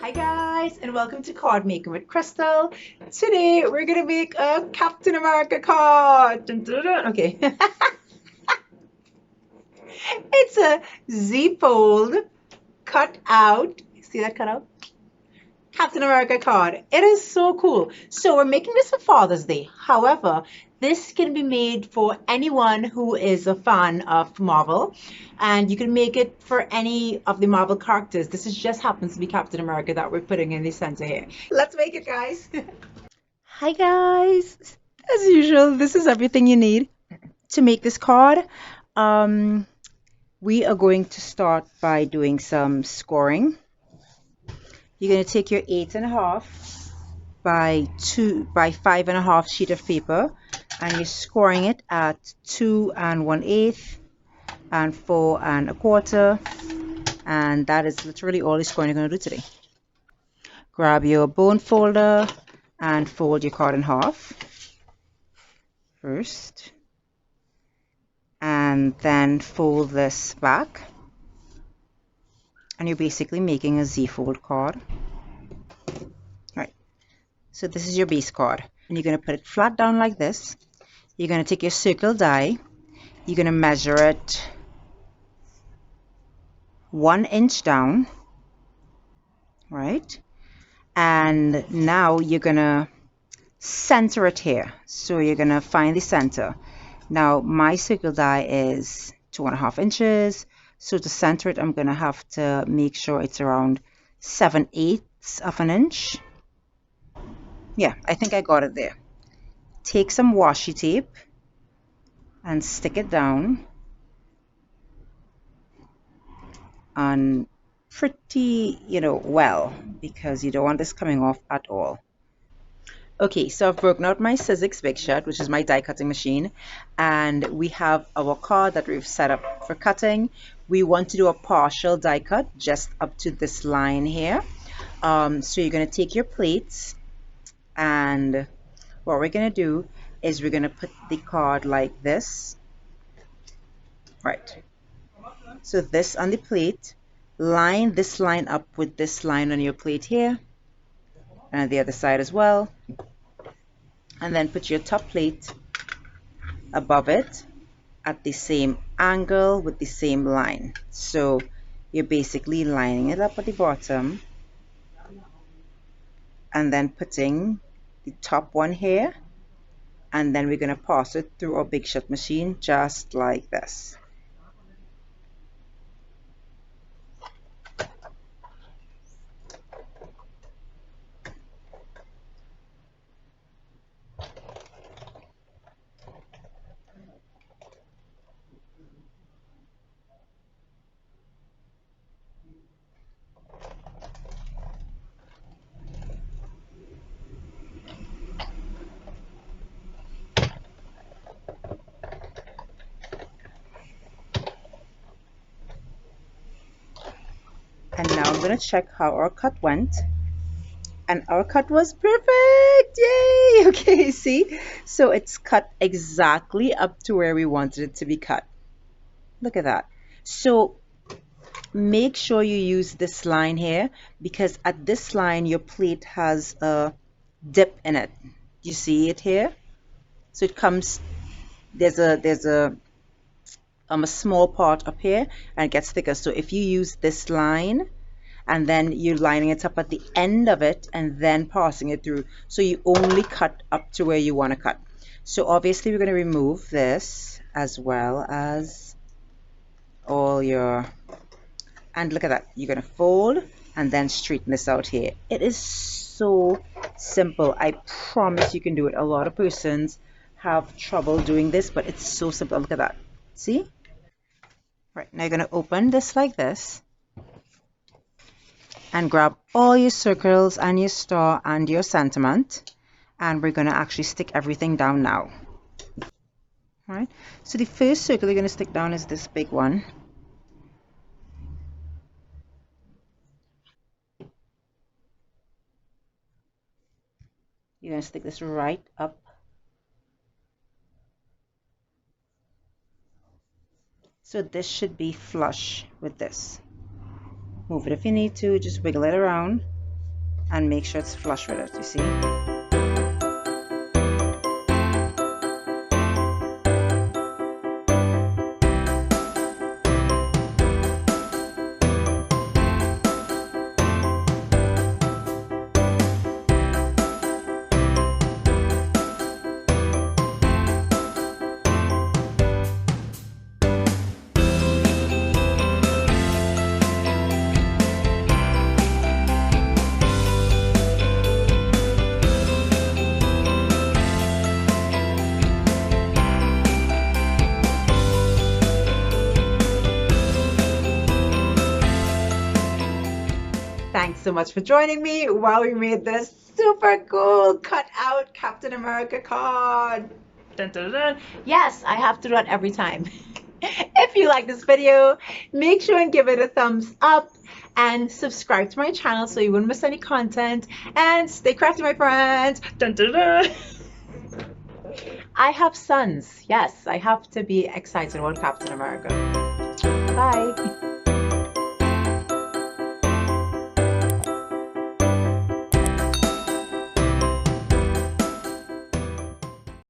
Hi guys, and welcome to Card Making with Crystal. Today we're gonna make a Captain America card. Dun, dun, dun. Okay, it's a Z fold cut out. See that cut out? Captain America card. It is so cool. So we're making this for Father's Day. However, this can be made for anyone who is a fan of Marvel, and you can make it for any of the Marvel characters. This is just happens to be Captain America that we're putting in the center here. Let's make it, guys. Hi guys. As usual, this is everything you need to make this card. Um, we are going to start by doing some scoring. You're going to take your 8.5 by 5.5 sheet of paper, and you're scoring it at 2 1/8 and 4 1/4, and that is literally all the scoring you're going to do today. Grab your bone folder and fold your card in half first, and then fold this back, and you're basically making a Z fold card. Right, so this is your base card, and you're going to put it flat down like this. You're going to take your circle die, you're going to measure it 1 inch down, right? And now you're going to center it here. So you're going to find the center. Now my circle die is 2.5 inches. So to center it, I'm going to have to make sure it's around 7/8 of an inch. Yeah, I think I got it there. Take some washi tape and stick it down on pretty, well, because you don't want this coming off at all. Okay, so I've broken out my Sizzix Big Shot, which is my die cutting machine, and we have our card that we've set up for cutting. We want to do a partial die cut just up to this line here. So you're going to take your plates, and what we're going to do is we're going to put the card like this. Right. So this on the plate, line this line up with this line on your plate here, and the other side as well. And then put your top plate above it at the same angle with the same line. So you're basically lining it up at the bottom and then putting the top one here, and then we're going to pass it through our Big Shot machine just like this. And now I'm going to check how our cut went. And our cut was perfect. Yay! Okay, see? So it's cut exactly up to where we wanted it to be cut. Look at that. So make sure you use this line here, because at this line your plate has a dip in it. You see it here? So it comes, there's a small part up here, and it gets thicker. So if you use this line and then you're lining it up at the end of it and then passing it through, so you only cut up to where you want to cut. So obviously we're going to remove this as well as all your, and look at that, you're going to fold and then straighten this out here. It is so simple. I promise you can do it. A lot of persons have trouble doing this, but it's so simple. Look at that. See? Right, now you're going to open this like this and grab all your circles and your star and your sentiment, and we're going to actually stick everything down now. All right, so the first circle you're going to stick down is this big one. You're going to stick this right up. So this should be flush with this. Move it if you need to, just wiggle it around. and make sure it's flush with it, you see? Thanks so much for joining me while we made this super cool cut out Captain America card. Dun, dun, dun. Yes, I have to do it every time. If you like this video, make sure and give it a thumbs up and subscribe to my channel so you wouldn't miss any content. And stay crafty, my friends. Dun, dun, dun. I have sons. Yes, I have to be excited about Captain America. Bye.